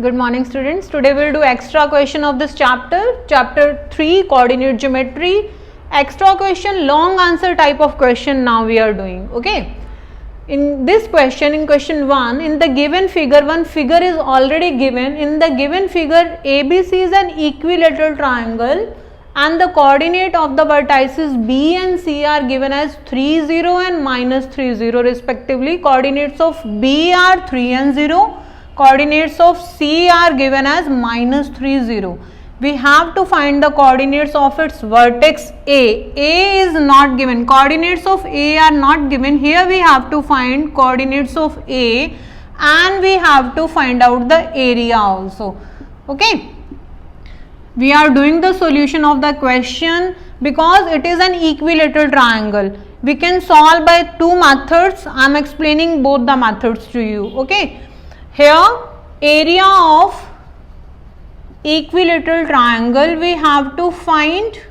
Good morning students. Today we will do extra question of this chapter 3 coordinate geometry. Extra question, long answer type of question now we are doing. Okay. In this question, in question 1, in the given figure, one figure is already given. In the given figure, ABC is an equilateral triangle and the coordinate of the vertices B and C are given as 3, 0 and minus 3, 0 respectively. Coordinates of B are 3 and 0. Coordinates of C are given as minus 3, 0. We have to find the coordinates of its vertex A. A is not given. Coordinates of A are not given. Here we have to find coordinates of A and we have to find out the area also. Okay. We are doing the solution of the question because it is an equilateral triangle. We can solve by two methods. I am explaining both the methods to you. Okay. Here, area of equilateral triangle we have to find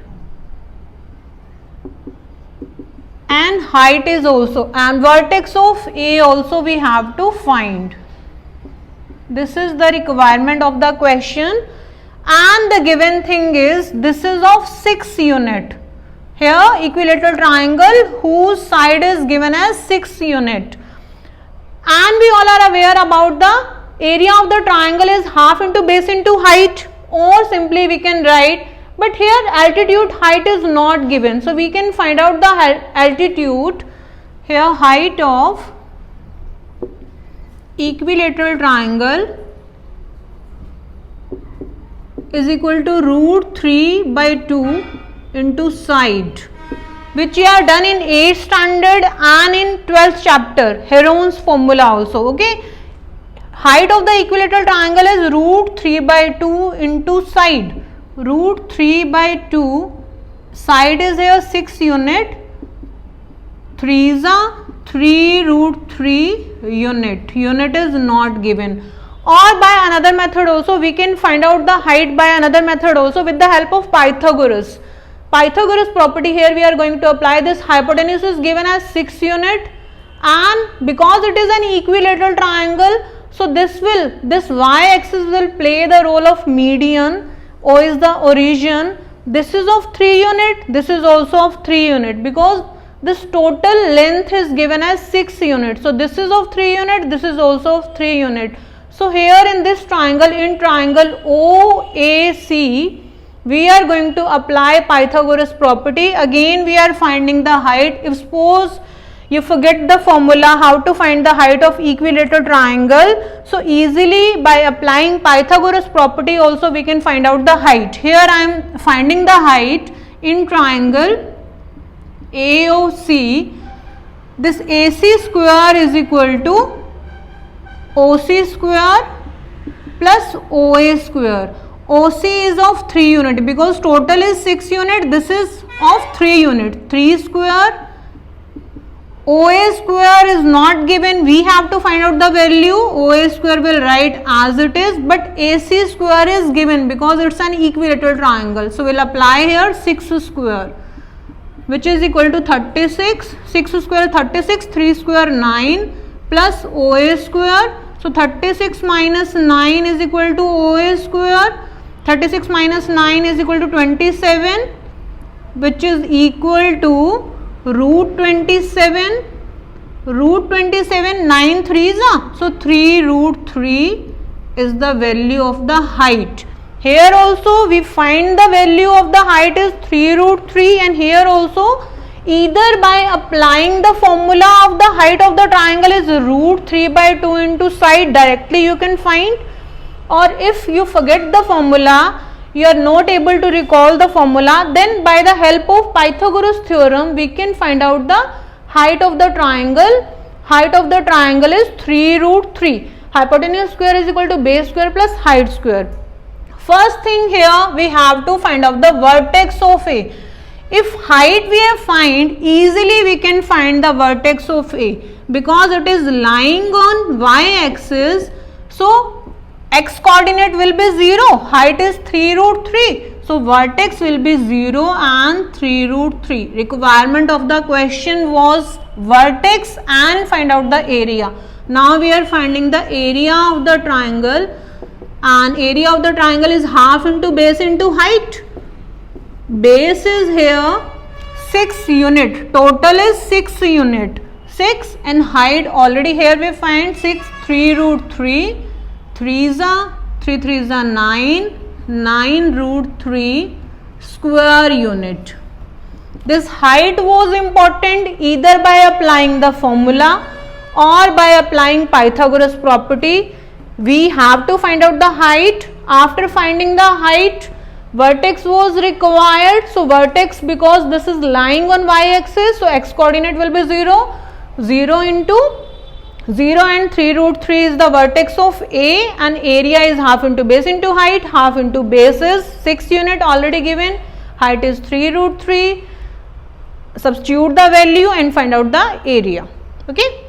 and height is also, and vertex of A also we have to find. This is the requirement of the question and the given thing is this is of 6 unit. Here equilateral triangle whose side is given as 6 unit. And we all are aware about the area of the triangle is half into base into height, or simply we can write, but here altitude height is not given. So we can find out the altitude. Here height of equilateral triangle is equal to root 3 by 2 into side, which we are done in 8th standard and in 12th chapter, Heron's formula also. Okay. Height of the equilateral triangle is root 3 by 2 into side. Root 3 by 2, side is here 6 unit, 3 is a 3 root 3 unit. Unit is not given. Or by another method also we can find out the height by another method also with the help of Pythagoras. Pythagoras property, here we are going to apply. This hypotenuse is given as 6 unit and because it is an equilateral triangle, so this y-axis will play the role of median. O is the origin. This is of 3 unit, this is also of 3 unit because this total length is given as 6 unit. So this is of 3 unit, this is also of 3 unit. So here in this triangle, in triangle OAC, we are going to apply Pythagoras property. Again we are finding the height. If suppose you forget the formula how to find the height of equilateral triangle, so easily by applying Pythagoras property also we can find out the height. Here I am finding the height in triangle AOC. This AC square is equal to OC square plus OA square. OC is of 3 unit because total is 6 unit, this is of 3 unit, 3 square. OA square is not given, we have to find out the value. OA square will write as it is, but AC square is given because it's an equilateral triangle. So we'll apply here 6 square, which is equal to 36. 6 square 36, 3 square 9 plus OA square. So 36 minus 9 is equal to OA square. 36 minus 9 is equal to 27, which is equal to root 27. Root 27, 9 3s, so 3 root 3 is the value of the height. Here also we find the value of the height is 3 root 3 and here also either by applying the formula of the height of the triangle is root 3 by 2 into side, directly you can find, or if you forget the formula, you are not able to recall the formula, then by the help of Pythagoras theorem we can find out the height of the triangle. Height of the triangle is 3 root 3. Hypotenuse square is equal to base square plus height square. First thing here we have to find out the vertex of A. If height we have find, easily we can find the vertex of A because it is lying on y-axis. So x coordinate will be 0, height is 3 root 3. So vertex will be 0 and 3 root 3. Requirement of the question was vertex and find out the area. Now we are finding the area of the triangle. and area of the triangle is half into base into height. Base is here 6 unit, total is 6 unit, 6, and height already here we find 6, 3 root 3, 3 is a 3, 3 is a 9, 9 root 3 square unit. This height was important either by applying the formula or by applying Pythagoras property. We have to find out the height. After finding the height, vertex was required. So vertex, because this is lying on y-axis, so x coordinate will be 0. 0 into 0 and 3 root 3 is the vertex of A, and area is half into base into height. Half into base is 6 unit already given. Height is 3 root 3. Substitute the value and find out the area. Okay.